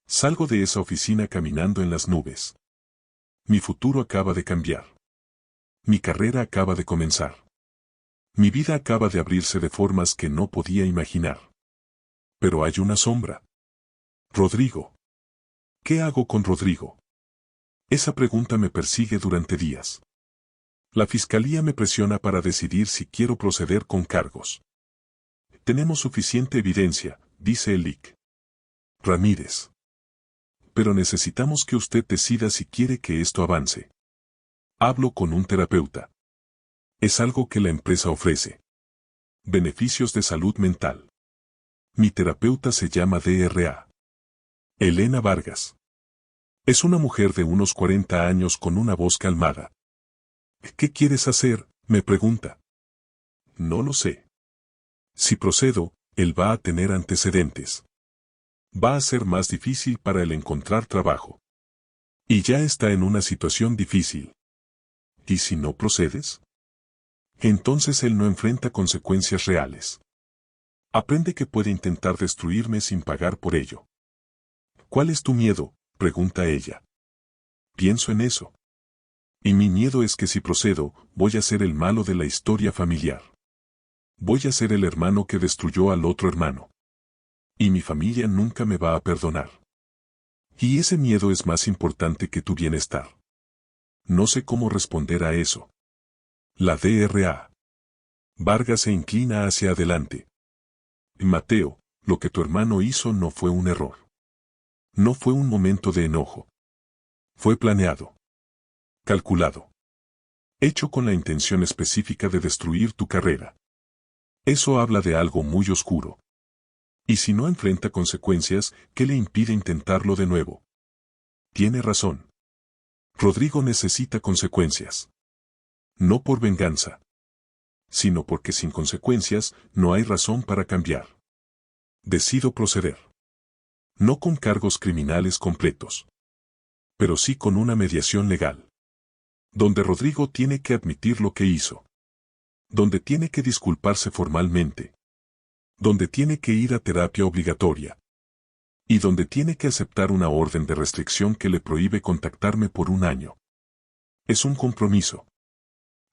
Salgo de esa oficina caminando en las nubes. Mi futuro acaba de cambiar. Mi carrera acaba de comenzar. Mi vida acaba de abrirse de formas que no podía imaginar. Pero hay una sombra. Rodrigo. ¿Qué hago con Rodrigo? Esa pregunta me persigue durante días. La fiscalía me presiona para decidir si quiero proceder con cargos. Tenemos suficiente evidencia, dice el Lic. Ramírez. Pero necesitamos que usted decida si quiere que esto avance. Hablo con un terapeuta. Es algo que la empresa ofrece. Beneficios de salud mental. Mi terapeuta se llama Dra. Elena Vargas. Es una mujer de unos 40 años con una voz calmada. ¿Qué quieres hacer?, me pregunta. No lo sé. Si procedo, él va a tener antecedentes. Va a ser más difícil para él encontrar trabajo. Y ya está en una situación difícil. ¿Y si no procedes? Entonces él no enfrenta consecuencias reales. Aprende que puede intentar destruirme sin pagar por ello. ¿Cuál es tu miedo?, pregunta ella. Pienso en eso. Y mi miedo es que si procedo, voy a ser el malo de la historia familiar. Voy a ser el hermano que destruyó al otro hermano. Y mi familia nunca me va a perdonar. Y ese miedo es más importante que tu bienestar. No sé cómo responder a eso. La Dra. Vargas se inclina hacia adelante. Mateo, lo que tu hermano hizo no fue un error. No fue un momento de enojo. Fue planeado. Calculado. Hecho con la intención específica de destruir tu carrera. Eso habla de algo muy oscuro. Y si no enfrenta consecuencias, ¿qué le impide intentarlo de nuevo? Tiene razón. Rodrigo necesita consecuencias. No por venganza, sino porque sin consecuencias no hay razón para cambiar. Decido proceder. No con cargos criminales completos, pero sí con una mediación legal. Donde Rodrigo tiene que admitir lo que hizo. Donde tiene que disculparse formalmente. Donde tiene que ir a terapia obligatoria. Y donde tiene que aceptar una orden de restricción que le prohíbe contactarme por un año. Es un compromiso.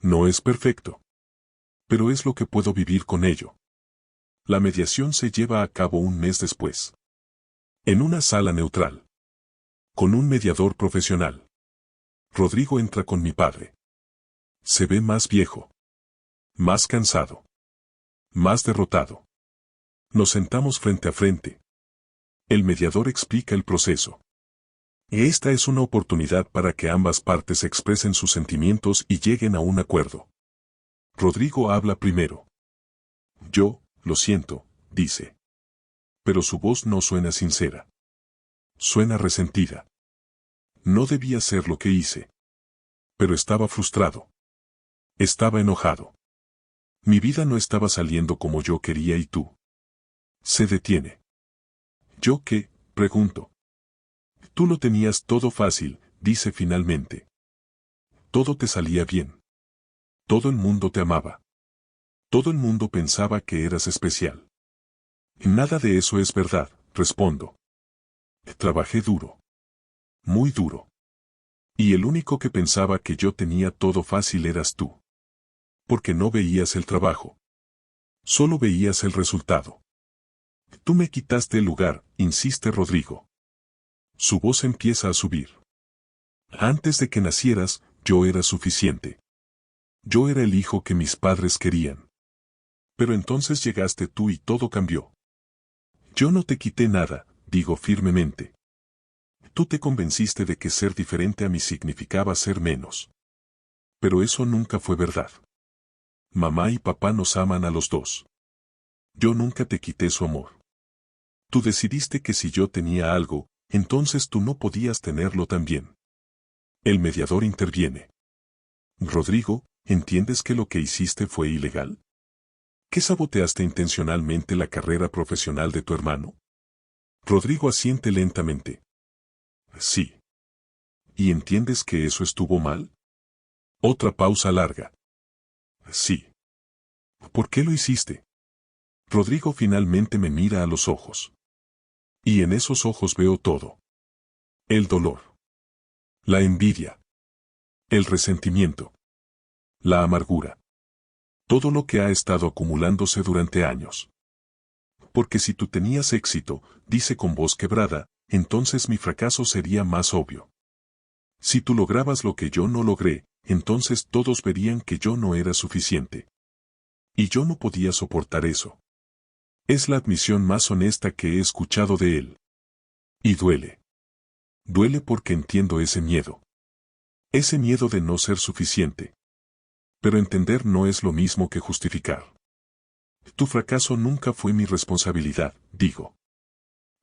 No es perfecto. Pero es lo que puedo vivir con ello. La mediación se lleva a cabo un mes después. En una sala neutral. Con un mediador profesional. Rodrigo entra con mi padre. Se ve más viejo. Más cansado. Más derrotado. Nos sentamos frente a frente. El mediador explica el proceso. Esta es una oportunidad para que ambas partes expresen sus sentimientos y lleguen a un acuerdo. Rodrigo habla primero. Yo, lo siento, dice. Pero su voz no suena sincera. Suena resentida. No debía ser lo que hice. Pero estaba frustrado. Estaba enojado. Mi vida no estaba saliendo como yo quería y tú. Se detiene. ¿Yo qué?, pregunto. Tú lo tenías todo fácil, dice finalmente. Todo te salía bien. Todo el mundo te amaba. Todo el mundo pensaba que eras especial. Nada de eso es verdad, respondo. Trabajé duro. Muy duro. Y el único que pensaba que yo tenía todo fácil eras tú. Porque no veías el trabajo. Solo veías el resultado. Tú me quitaste el lugar, insiste Rodrigo. Su voz empieza a subir. Antes de que nacieras, yo era suficiente. Yo era el hijo que mis padres querían. Pero entonces llegaste tú y todo cambió. Yo no te quité nada, digo firmemente. Tú te convenciste de que ser diferente a mí significaba ser menos. Pero eso nunca fue verdad. Mamá y papá nos aman a los dos. Yo nunca te quité su amor. Tú decidiste que si yo tenía algo, entonces tú no podías tenerlo también. El mediador interviene. Rodrigo, ¿entiendes que lo que hiciste fue ilegal? ¿Que saboteaste intencionalmente la carrera profesional de tu hermano? Rodrigo asiente lentamente. Sí. ¿Y entiendes que eso estuvo mal? Otra pausa larga. Sí. ¿Por qué lo hiciste? Rodrigo finalmente me mira a los ojos. Y en esos ojos veo todo. El dolor. La envidia. El resentimiento. La amargura. Todo lo que ha estado acumulándose durante años. Porque si tú tenías éxito, dice con voz quebrada, entonces mi fracaso sería más obvio. Si tú lograbas lo que yo no logré, entonces todos verían que yo no era suficiente. Y yo no podía soportar eso. Es la admisión más honesta que he escuchado de él. Y duele. Duele porque entiendo ese miedo. Ese miedo de no ser suficiente. Pero entender no es lo mismo que justificar. Tu fracaso nunca fue mi responsabilidad, digo.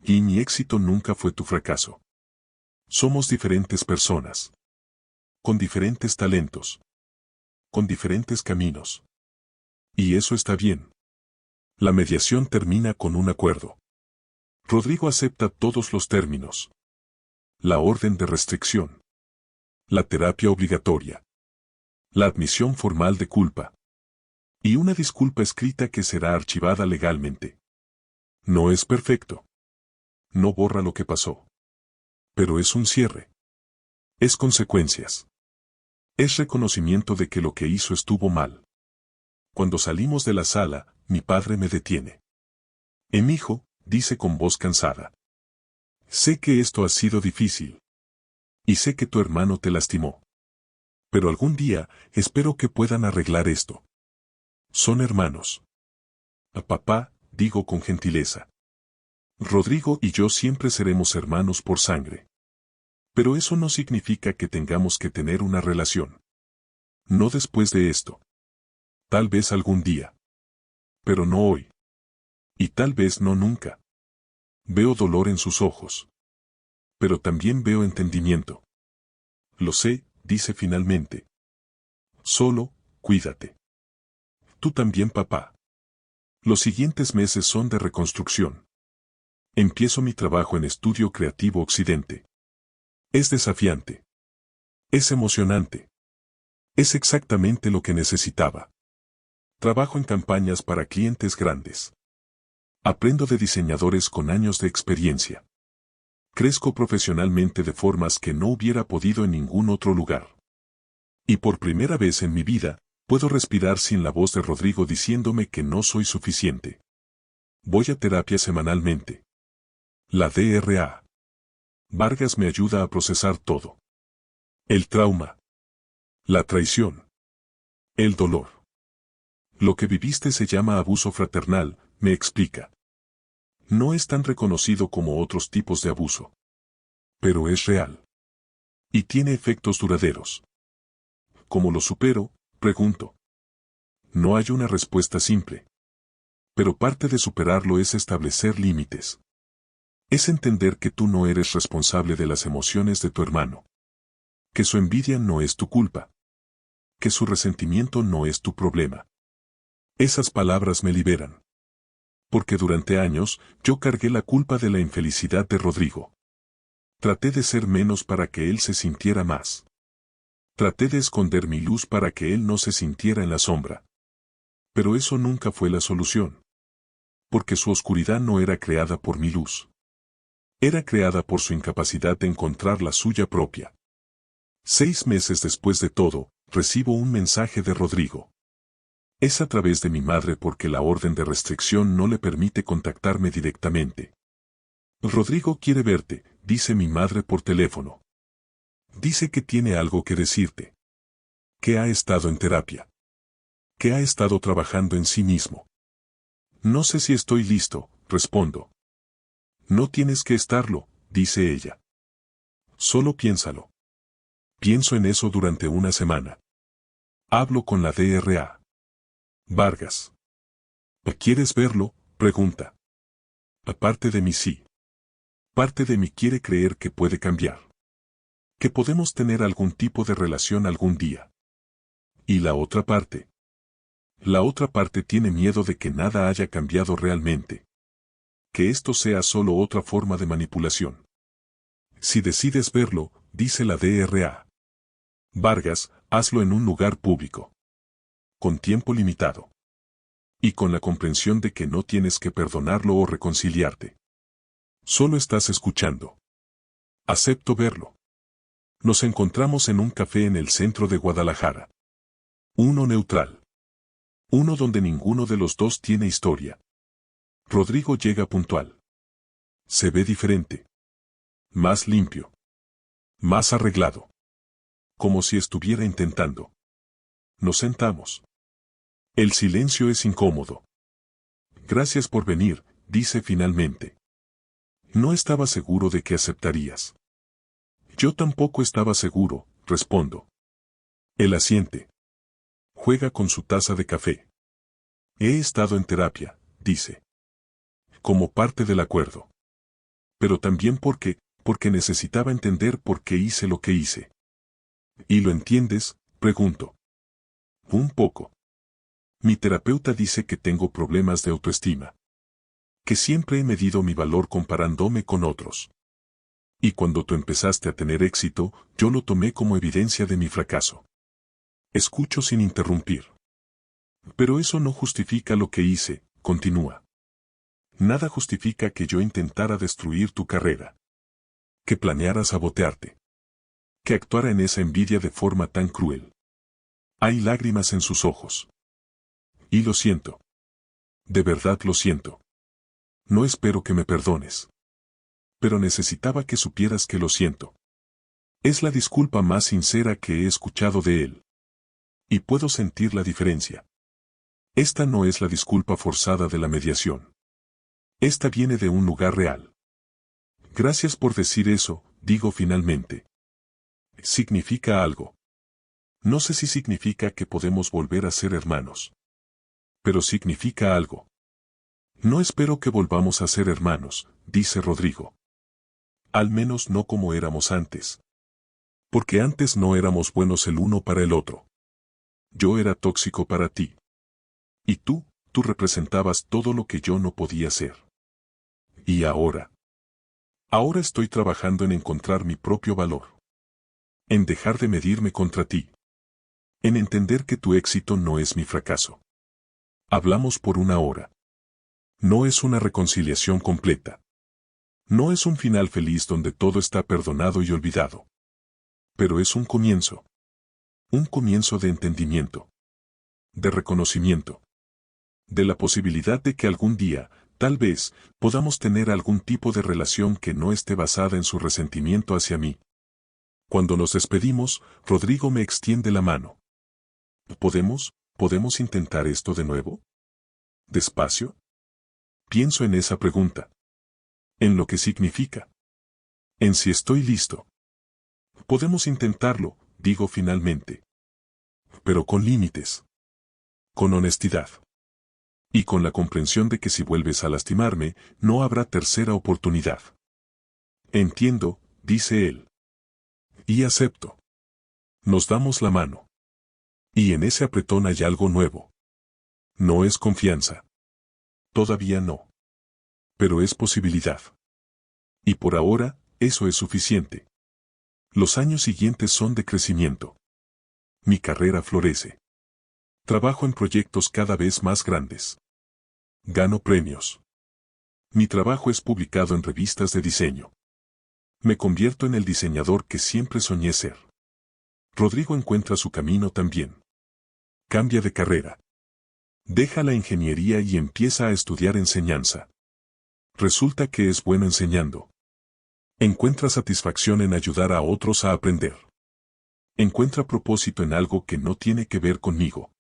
Y mi éxito nunca fue tu fracaso. Somos diferentes personas. Con diferentes talentos. Con diferentes caminos. Y eso está bien. La mediación termina con un acuerdo. Rodrigo acepta todos los términos. La orden de restricción. La terapia obligatoria. La admisión formal de culpa. Y una disculpa escrita que será archivada legalmente. No es perfecto. No borra lo que pasó. Pero es un cierre. Es consecuencias. Es reconocimiento de que lo que hizo estuvo mal. Cuando salimos de la sala, mi padre me detiene. Hijo, dice con voz cansada. Sé que esto ha sido difícil. Y sé que tu hermano te lastimó. Pero algún día, espero que puedan arreglar esto. Son hermanos. A papá, digo con gentileza. Rodrigo y yo siempre seremos hermanos por sangre. Pero eso no significa que tengamos que tener una relación. No después de esto. Tal vez algún día. Pero no hoy. Y tal vez no nunca. Veo dolor en sus ojos. Pero también veo entendimiento. Lo sé, dice finalmente. Solo, cuídate. Tú también, papá. Los siguientes meses son de reconstrucción. Empiezo mi trabajo en Estudio Creativo Occidente. Es desafiante. Es emocionante. Es exactamente lo que necesitaba. Trabajo en campañas para clientes grandes. Aprendo de diseñadores con años de experiencia. Crezco profesionalmente de formas que no hubiera podido en ningún otro lugar. Y por primera vez en mi vida, puedo respirar sin la voz de Rodrigo diciéndome que no soy suficiente. Voy a terapia semanalmente. La DRA. Vargas me ayuda a procesar todo. El trauma. La traición. El dolor. Lo que viviste se llama abuso fraternal, me explica. No es tan reconocido como otros tipos de abuso. Pero es real. Y tiene efectos duraderos. ¿Cómo lo supero? Pregunto. No hay una respuesta simple. Pero parte de superarlo es establecer límites. Es entender que tú no eres responsable de las emociones de tu hermano. Que su envidia no es tu culpa. Que su resentimiento no es tu problema. Esas palabras me liberan. Porque durante años, yo cargué la culpa de la infelicidad de Rodrigo. Traté de ser menos para que él se sintiera más. Traté de esconder mi luz para que él no se sintiera en la sombra. Pero eso nunca fue la solución. Porque su oscuridad no era creada por mi luz. Era creada por su incapacidad de encontrar la suya propia. 6 meses después de todo, recibo un mensaje de Rodrigo. Es a través de mi madre porque la orden de restricción no le permite contactarme directamente. Rodrigo quiere verte, dice mi madre por teléfono. Dice que tiene algo que decirte. Que ha estado en terapia. Que ha estado trabajando en sí mismo. No sé si estoy listo, respondo. No tienes que estarlo, dice ella. Solo piénsalo. Pienso en eso durante una semana. Hablo con la DRA. Vargas. ¿Quieres verlo? Pregunta. Aparte de mí sí. Parte de mí quiere creer que puede cambiar. Que podemos tener algún tipo de relación algún día. ¿Y la otra parte? La otra parte tiene miedo de que nada haya cambiado realmente. Que esto sea solo otra forma de manipulación. Si decides verlo, dice la DRA. Vargas, hazlo en un lugar público. Con tiempo limitado. Y con la comprensión de que no tienes que perdonarlo o reconciliarte. Solo estás escuchando. Acepto verlo. Nos encontramos en un café en el centro de Guadalajara. Uno neutral. Uno donde ninguno de los dos tiene historia. Rodrigo llega puntual. Se ve diferente. Más limpio. Más arreglado. Como si estuviera intentando. Nos sentamos. El silencio es incómodo. Gracias por venir, dice finalmente. No estaba seguro de que aceptarías. Yo tampoco estaba seguro, respondo. Él asiente. Juega con su taza de café. He estado en terapia, dice. Como parte del acuerdo. Pero también porque necesitaba entender por qué hice lo que hice. ¿Y lo entiendes? Pregunto. Un poco. Mi terapeuta dice que tengo problemas de autoestima. Que siempre he medido mi valor comparándome con otros. Y cuando tú empezaste a tener éxito, yo lo tomé como evidencia de mi fracaso. Escucho sin interrumpir. Pero eso no justifica lo que hice, continúa. Nada justifica que yo intentara destruir tu carrera. Que planeara sabotearte. Que actuara en esa envidia de forma tan cruel. Hay lágrimas en sus ojos. Y lo siento. De verdad lo siento. No espero que me perdones. Pero necesitaba que supieras que lo siento. Es la disculpa más sincera que he escuchado de él. Y puedo sentir la diferencia. Esta no es la disculpa forzada de la mediación. Esta viene de un lugar real. Gracias por decir eso, digo finalmente. Significa algo. No sé si significa que podemos volver a ser hermanos. Pero significa algo. No espero que volvamos a ser hermanos, dice Rodrigo. Al menos no como éramos antes. Porque antes no éramos buenos el uno para el otro. Yo era tóxico para ti. Y tú representabas todo lo que yo no podía ser. Y ahora. Ahora estoy trabajando en encontrar mi propio valor. En dejar de medirme contra ti. En entender que tu éxito no es mi fracaso. Hablamos por una hora. No es una reconciliación completa. No es un final feliz donde todo está perdonado y olvidado. Pero es un comienzo. Un comienzo de entendimiento. De reconocimiento. De la posibilidad de que algún día, tal vez, podamos tener algún tipo de relación que no esté basada en su resentimiento hacia mí. Cuando nos despedimos, Rodrigo me extiende la mano. ¿Podemos intentar esto de nuevo? ¿Despacio? Pienso en esa pregunta. En lo que significa. En si estoy listo. Podemos intentarlo, digo finalmente. Pero con límites. Con honestidad. Y con la comprensión de que si vuelves a lastimarme, no habrá tercera oportunidad. Entiendo, dice él. Y acepto. Nos damos la mano. Y en ese apretón hay algo nuevo. No es confianza. Todavía no. Pero es posibilidad. Y por ahora, eso es suficiente. Los años siguientes son de crecimiento. Mi carrera florece. Trabajo en proyectos cada vez más grandes. Gano premios. Mi trabajo es publicado en revistas de diseño. Me convierto en el diseñador que siempre soñé ser. Rodrigo encuentra su camino también. Cambia de carrera. Deja la ingeniería y empieza a estudiar enseñanza. Resulta que es bueno enseñando. Encuentra satisfacción en ayudar a otros a aprender. Encuentra propósito en algo que no tiene que ver conmigo.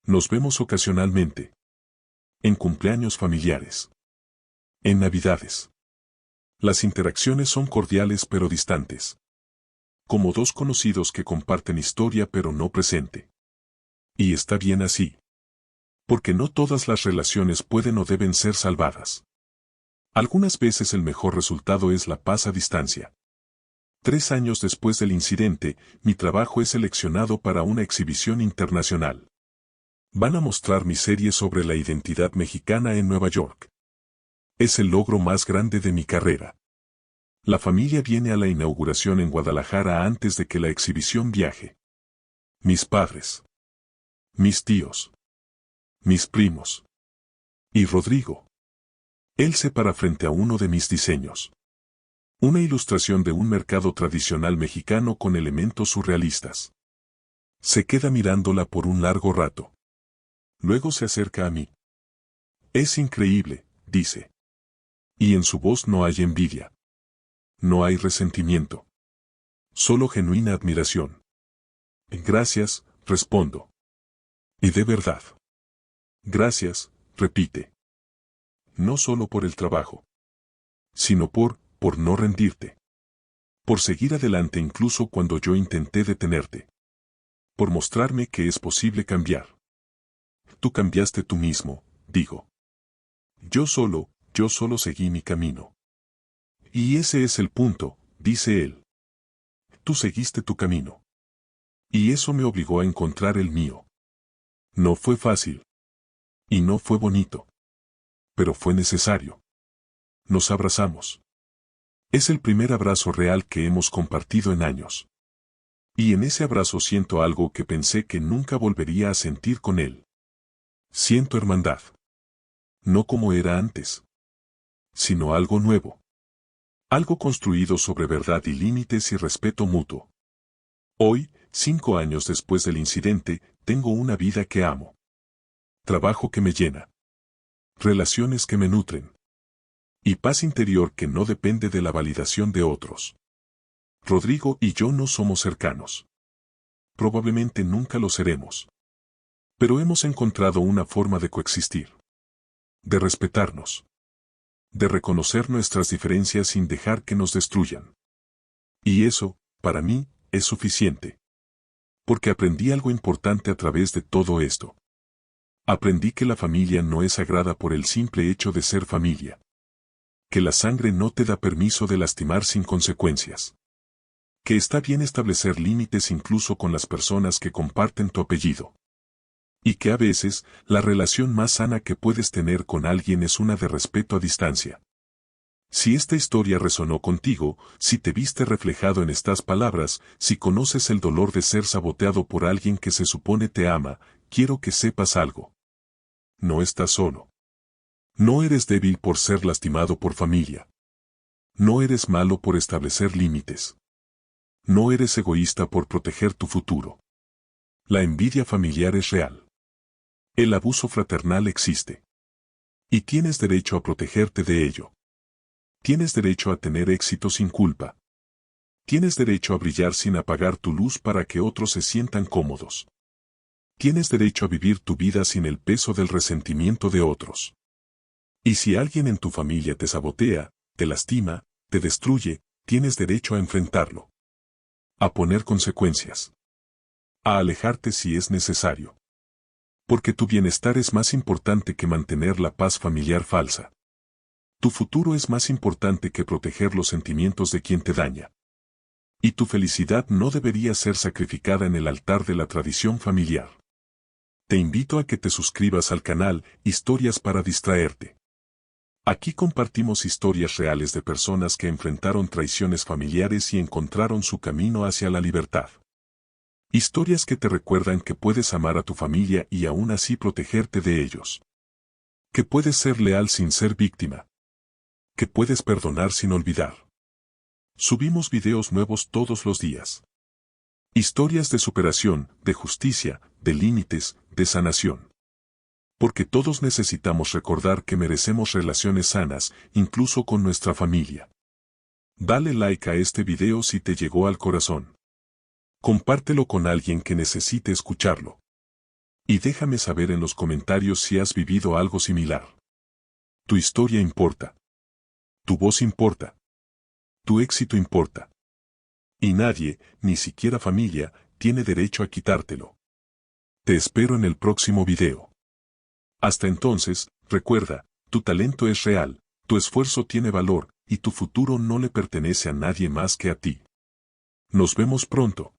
Nos vemos ocasionalmente. En cumpleaños familiares. En Navidades. Las interacciones son cordiales pero distantes. Como dos conocidos que comparten historia pero no presente. Y está bien así. Porque no todas las relaciones pueden o deben ser salvadas. Algunas veces el mejor resultado es la paz a distancia. 3 años después del incidente, mi trabajo es seleccionado para una exhibición internacional. Van a mostrar mi serie sobre la identidad mexicana en Nueva York. Es el logro más grande de mi carrera. La familia viene a la inauguración en Guadalajara antes de que la exhibición viaje. Mis padres. Mis tíos. Mis primos. Y Rodrigo. Él se para frente a uno de mis diseños. Una ilustración de un mercado tradicional mexicano con elementos surrealistas. Se queda mirándola por un largo rato. Luego se acerca a mí. Es increíble, dice. Y en su voz no hay envidia. No hay resentimiento. Solo genuina admiración. Gracias, respondo. Y de verdad. Gracias, repite. No solo por el trabajo. Sino por no rendirte. Por seguir adelante incluso cuando yo intenté detenerte. Por mostrarme que es posible cambiar. Tú cambiaste tú mismo, digo. Yo solo seguí mi camino. Y ese es el punto, dice él. Tú seguiste tu camino. Y eso me obligó a encontrar el mío. No fue fácil. Y no fue bonito. Pero fue necesario. Nos abrazamos. Es el primer abrazo real que hemos compartido en años. Y en ese abrazo siento algo que pensé que nunca volvería a sentir con él. Siento hermandad. No como era antes, sino algo nuevo. Algo construido sobre verdad y límites y respeto mutuo. Hoy, 5 años después del incidente, tengo una vida que amo. Trabajo que me llena. Relaciones que me nutren. Y paz interior que no depende de la validación de otros. Rodrigo y yo no somos cercanos. Probablemente nunca lo seremos. Pero hemos encontrado una forma de coexistir. De respetarnos. De reconocer nuestras diferencias sin dejar que nos destruyan. Y eso, para mí, es suficiente. Porque aprendí algo importante a través de todo esto. Aprendí que la familia no es sagrada por el simple hecho de ser familia. Que la sangre no te da permiso de lastimar sin consecuencias. Que está bien establecer límites incluso con las personas que comparten tu apellido. Y que a veces, la relación más sana que puedes tener con alguien es una de respeto a distancia. Si esta historia resonó contigo, si te viste reflejado en estas palabras, si conoces el dolor de ser saboteado por alguien que se supone te ama, quiero que sepas algo. No estás solo. No eres débil por ser lastimado por familia. No eres malo por establecer límites. No eres egoísta por proteger tu futuro. La envidia familiar es real. El abuso fraternal existe. Y tienes derecho a protegerte de ello. Tienes derecho a tener éxito sin culpa. Tienes derecho a brillar sin apagar tu luz para que otros se sientan cómodos. Tienes derecho a vivir tu vida sin el peso del resentimiento de otros. Y si alguien en tu familia te sabotea, te lastima, te destruye, tienes derecho a enfrentarlo. A poner consecuencias. A alejarte si es necesario. Porque tu bienestar es más importante que mantener la paz familiar falsa. Tu futuro es más importante que proteger los sentimientos de quien te daña. Y tu felicidad no debería ser sacrificada en el altar de la tradición familiar. Te invito a que te suscribas al canal Historias para Distraerte. Aquí compartimos historias reales de personas que enfrentaron traiciones familiares y encontraron su camino hacia la libertad. Historias que te recuerdan que puedes amar a tu familia y aún así protegerte de ellos. Que puedes ser leal sin ser víctima. Que puedes perdonar sin olvidar. Subimos videos nuevos todos los días. Historias de superación, de justicia, de límites, de sanación. Porque todos necesitamos recordar que merecemos relaciones sanas, incluso con nuestra familia. Dale like a este video si te llegó al corazón. Compártelo con alguien que necesite escucharlo. Y déjame saber en los comentarios si has vivido algo similar. Tu historia importa. Tu voz importa. Tu éxito importa. Y nadie, ni siquiera familia, tiene derecho a quitártelo. Te espero en el próximo video. Hasta entonces, recuerda, tu talento es real, tu esfuerzo tiene valor, y tu futuro no le pertenece a nadie más que a ti. Nos vemos pronto.